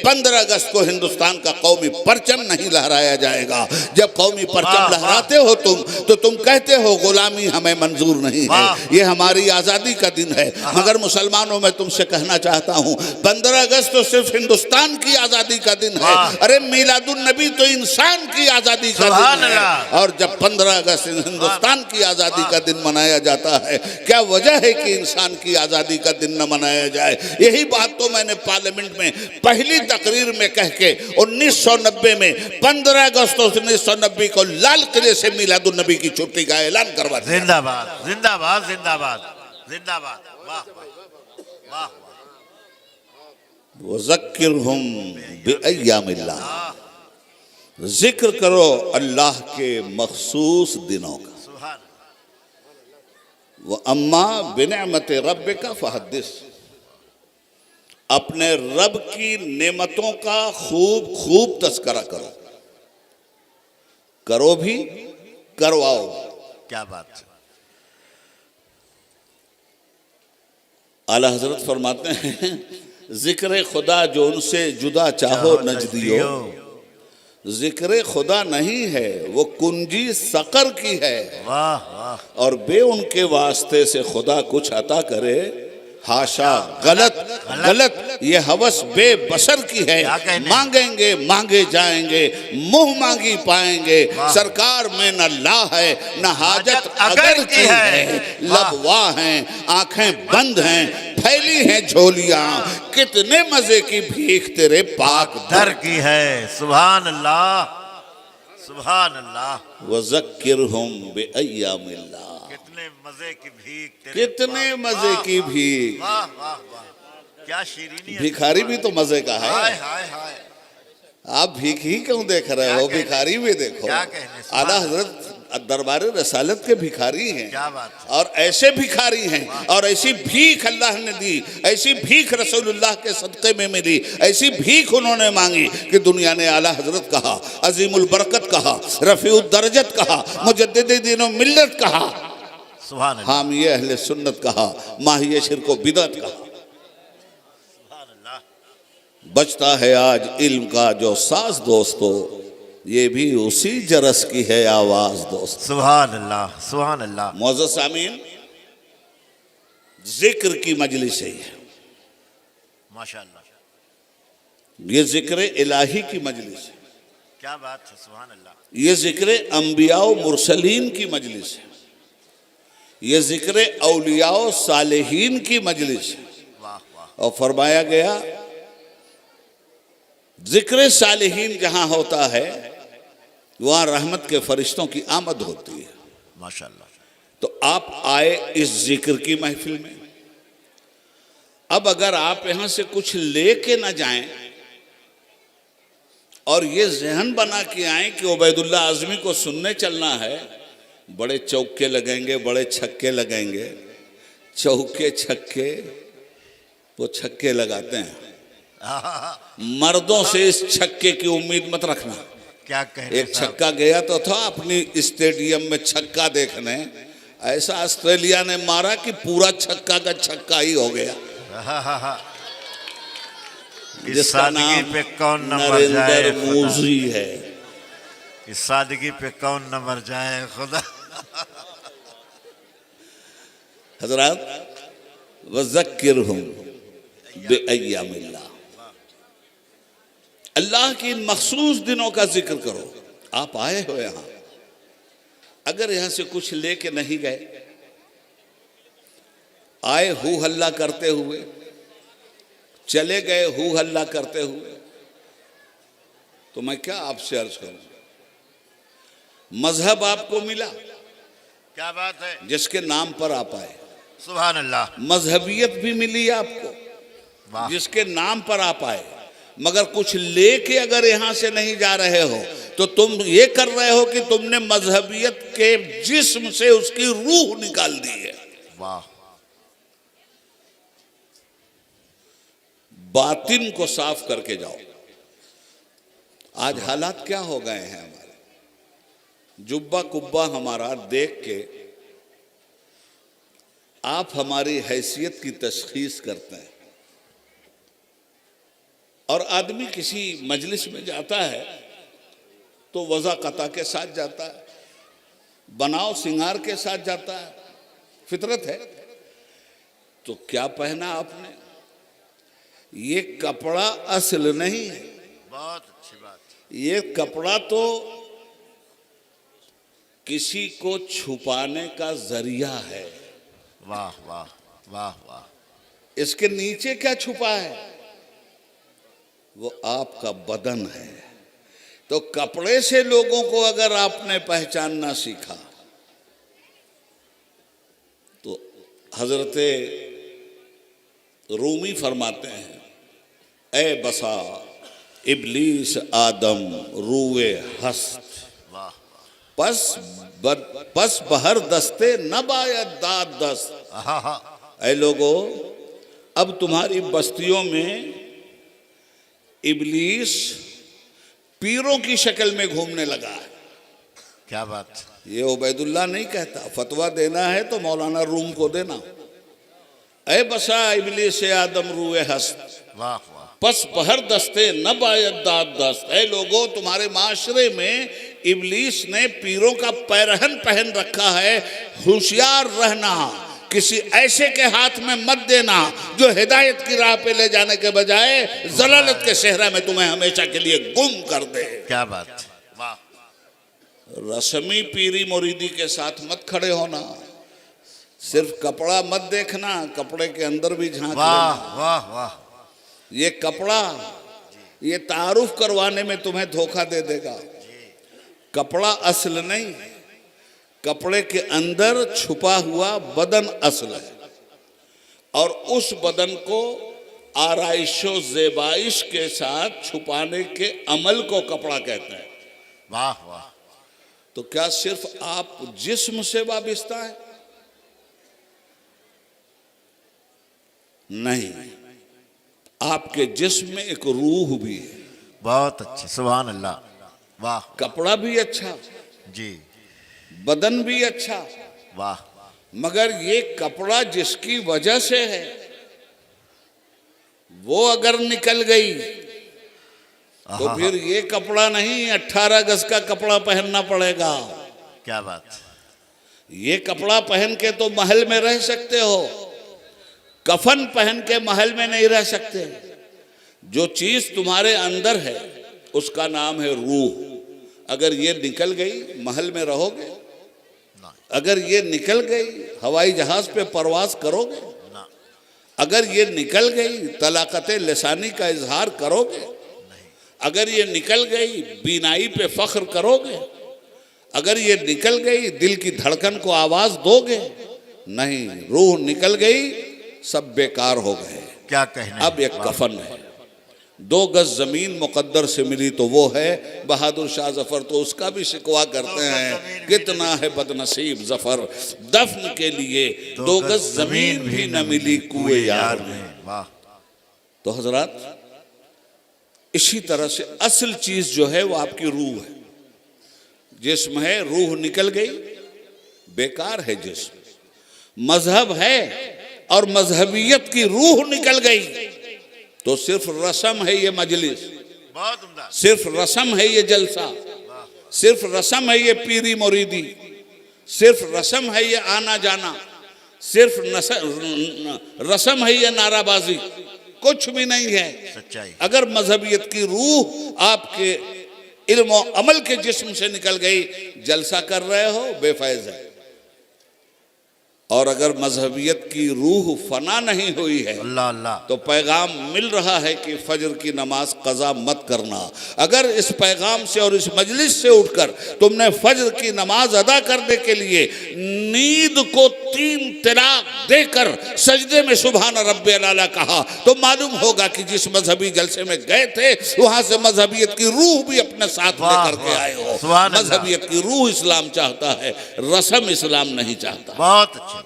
15 अगस्त को हिंदुस्तान का कौमी परचम नहीं लहराया जाएगा। जब कौमी परचम लहराते हो तुम, तो तुम कहते हो गुलामी हमें मंजूर नहीं है, ये हमारी आज़ादी का दिन है। मगर मुसलमानों, मैं तुमसे कहना चाहता हूँ 15 अगस्त तो सिर्फ हिंदुस्तान की आज़ादी का दिन है। अरे मीलादुन नबी तो इंसान की आज़ादी का दिन है। और जब 15 अगस्त हिंदुस्तान की आज़ादी का दिन मनाया जाता है, क्या वजह है कि इंसान की आज़ादी का दिन न मनाया जाए? यही बात तो मैंने पार्लियामेंट में पहली तकरीर में कह के 1990 में 15 अगस्त 1990 को लाल किले से मीलादुन नबी की छुट्टी का ऐलान करवा दिया। जिंदाबाद जिंदाबाद जिंदाबाद जिंदाबाद। वाह वाह। वज़क्किरहुम बिअय्यामिल्लाह, जिक्र करो अल्लाह के मखसूस दिनों का। व अम्मा बिनिअमति रब्बिका फहद्दिस, अपने रब की नेमतों का खूब खूब तस्करा करो, करो भी करवाओ। क्या बात है। आला हजरत फरमाते हैं, जिक्र खुदा जो उनसे जुदा चाहो नजदियो, जिक्र खुदा नहीं है वो कुंजी सकर की है। वाह वाह। और बे उनके वास्ते से खुदा कुछ अता करे, हाशा, गलत गलत, ये हवस बेबसर की है। मांगेंगे मांगे जाएंगे, मुंह मांगी पाएंगे, सरकार में न ला है न हाजत अगर की है। लब वाह हैं, आंखें बंद हैं, फैली हैं झोलियां, कितने मजे की भीख तेरे पाक दर की है। सुभान अल्लाह सुभान अल्लाह। वज़क्किरहुम बिअय्यामिल्लाह, कितने मजे की भीख, कितने मजे की भीख। वाह वाह वाह, क्या शीरीनी। भिखारी भी तो मजे का है। हाय हाय हाय। आप भीख ही क्यों देख रहे हो? भिखारी भी देखो। आला हजरत दरबार रसालत के भिखारी हैं। क्या बात है। और ऐसे भिखारी हैं, और ऐसी भीख अल्लाह ने दी, ऐसी भीख रसूलुल्लाह के सदक़े में मिली, ऐसी भीख उन्होंने मांगी कि दुनिया ने आला हजरत कहा, अजीमुल बरकत कहा, रफ़ीउद दरजत कहा, मुजद्दिद दीन व मिल्लत कहा, सुभान अल्लाह, हामी अहले सुन्नत कहा, माहिए शिर्क व बिदअत कहा। बचता है आज इल्म का जो साज दोस्तों, ये भी उसी जरस की है आवाज दोस्त। सुभान अल्लाह सुभान अल्लाह। मौजूद सामीन, जिक्र की मजलिस है माशाअल्लाह। ये जिक्र इलाही की मजलिस है। क्या बात है। सुभान अल्लाह। ये जिक्र अंबिया व मुरसलीन की मजलिस है। ये जिक्र औलिया व सालेहीन की मजलिस है। वाह वाह। और फरमाया गया, जिक्र सालेहीन जहां होता है वहां रहमत के फरिश्तों की आमद होती है। माशाअल्लाह। तो आप आए इस जिक्र की महफिल में। अब अगर आप यहां से कुछ लेके ना जाएं और ये जहन बना के आए कि उबैदुल्ला आजमी को सुनने चलना है, बड़े चौके लगेंगे, बड़े छक्के लगेंगे। चौके छक्के वो छक्के लगाते हैं, मर्दों से इस छक्के की उम्मीद मत रखना। क्या कहने। एक छक्का गया तो था अपनी स्टेडियम में छक्का देखने, ऐसा ऑस्ट्रेलिया ने मारा कि पूरा छक्का का छक्का ही हो गया। इस सादगी पे कौन न मर जाए नरेंद्र मोदी है। इस सादगी पे कौन न मर जाए खुदा। हजरात, वज़क्किरहुम बिअय्यामिल्लाह, अल्लाह की इन मखसूस दिनों का जिक्र करो। आप आए हो यहां, अगर यहां से कुछ लेके नहीं गए, आए हू हल्ला करते हुए, चले गए हू हल्ला करते हुए, तो मैं क्या आपसे अर्ज करूं। मजहब आपको मिला, क्या बात है, जिसके नाम पर आप आए। सुभान अल्लाह। मजहबियत भी मिली आपको, वाह। जिसके नाम पर आप आए। मगर कुछ लेके अगर यहां से नहीं जा रहे हो तो तुम ये कर रहे हो कि तुमने मजहबियत के जिस्म से उसकी रूह निकाल दी है। वाह। बातिन को साफ करके जाओ। आज हालात क्या हो गए हैं हमारे, जुब्बा कुब्बा हमारा देख के आप हमारी हैसियत की तशखीस करते हैं और आदमी किसी मजलिस में जाता है तो वज़ाक़ता के साथ जाता है, बनाव सिंगार के साथ जाता है, फितरत है। तो क्या पहना आपने? ये कपड़ा असल नहीं है। बहुत अच्छी बात। ये कपड़ा तो किसी को छुपाने का जरिया है। वाह वाह वाह वाह। इसके नीचे क्या छुपा है? वो आपका बदन है। तो कपड़े से लोगों को अगर आपने पहचानना सीखा तो हजरते रूमी फरमाते हैं, ए बसा इबलीस आदम रूए हस्त, पस बहर दस्ते न बायद दाद दस्त। ऐ लोगो, अब तुम्हारी बस्तियों में इबलीस पीरों की शक्ल में घूमने लगा है। क्या बात। ये उबैदुल्लाह नहीं कहता, फतवा देना है तो मौलाना रूम को देना। ऐ बसा इबलीस आदम रूए हस्त, वाह वाह। पस बहर दस्ते न बायद दाद दस्त। ऐ लोगो, तुम्हारे माशरे में इबलीस ने पीरों का पैरहन पहन रखा है। होशियार रहना, किसी ऐसे के हाथ में मत देना जो हिदायत की राह पे ले जाने के बजाय जलालत के सेहरा में तुम्हें हमेशा के लिए गुम कर दे। क्या बात। वाह। रस्मी पीरी मुरीदी के साथ मत खड़े होना। सिर्फ कपड़ा मत देखना, कपड़े के अंदर भी झांक लेना। वाह वाह वाह। ये कपड़ा ये तारुफ करवाने में तुम्हें धोखा दे देगा। कपड़ा असल नहीं, कपड़े के अंदर छुपा हुआ बदन असल है। और उस बदन को आराइशो ज़ेबाइश के साथ छुपाने के अमल को कपड़ा कहते हैं। वाह वाह। तो क्या सिर्फ आप जिस्म से वाबिस्ता है? नहीं, आपके जिस्म में एक रूह भी है। बहुत अच्छी, सुभान अल्लाह। वाह। कपड़ा भी अच्छा, जी। बदन भी अच्छा, वाह। मगर ये कपड़ा जिसकी वजह से है वो अगर निकल गई तो फिर ये कपड़ा नहीं, 18 गज का कपड़ा पहनना पड़ेगा। क्या बात। ये कपड़ा पहन के तो महल में रह सकते हो, कफन पहन के महल में नहीं रह सकते। जो चीज तुम्हारे अंदर है उसका नाम है रूह। अगर ये निकल गई महल में रहोगे? अगर ये निकल गई हवाई जहाज पे परवाज करोगे? अगर ये निकल गई तलाकत लिसानी का इजहार करोगे? अगर ये निकल गई बीनाई पे फख्र करोगे? अगर ये निकल गई दिल की धड़कन को आवाज दोगे? नहीं, रूह निकल गई, सब बेकार हो गए। क्या कहने। अब एक कफन है। 2 गज जमीन मुकद्दर से मिली तो वो है। बहादुर शाह जफर तो उसका भी शिकवा करते हैं, कितना है बदनसीब जफर, दफन के लिए 2 गज जमीन भी न मिली कुए यार में। वाह। तो हजरात, इसी तरह से असल चीज जो है वो आपकी रूह है। जिस्म है, रूह निकल गई, बेकार है जिस्म। मजहब है और मजहबियत की रूह निकल गई तो सिर्फ रस्म है ये मजलिस, बहुत उम्दा। सिर्फ रस्म है ये जलसा, सिर्फ रस्म है ये पीरी मुरीदी, सिर्फ रस्म है ये आना जाना, सिर्फ रस्म है ये नाराबाजी, कुछ भी नहीं है। सच्चाई। अगर मजहबियत की रूह आपके इल्म और अमल के जिस्म से निकल गई, जलसा कर रहे हो, बेफैज है। और अगर मजहबियत की रूह फना नहीं हुई है अल्लाह अल्लाह, तो पैगाम मिल रहा है कि फजर की नमाज कज़ा मत करना। अगर इस पैगाम से और इस मजलिस से उठकर तुमने फजर की नमाज अदा करने के लिए नींद को 3 तलाक देकर सजदे में सुभान रब्बियल आला कहा तो मालूम होगा कि जिस मजहबी जलसे में गए थे वहां से मजहबियत की रूह भी अपने साथ लेकर के आए हो। मजहबियत की रूह इस्लाम चाहता है, रस्म इस्लाम नहीं चाहता। बहुत अच्छा।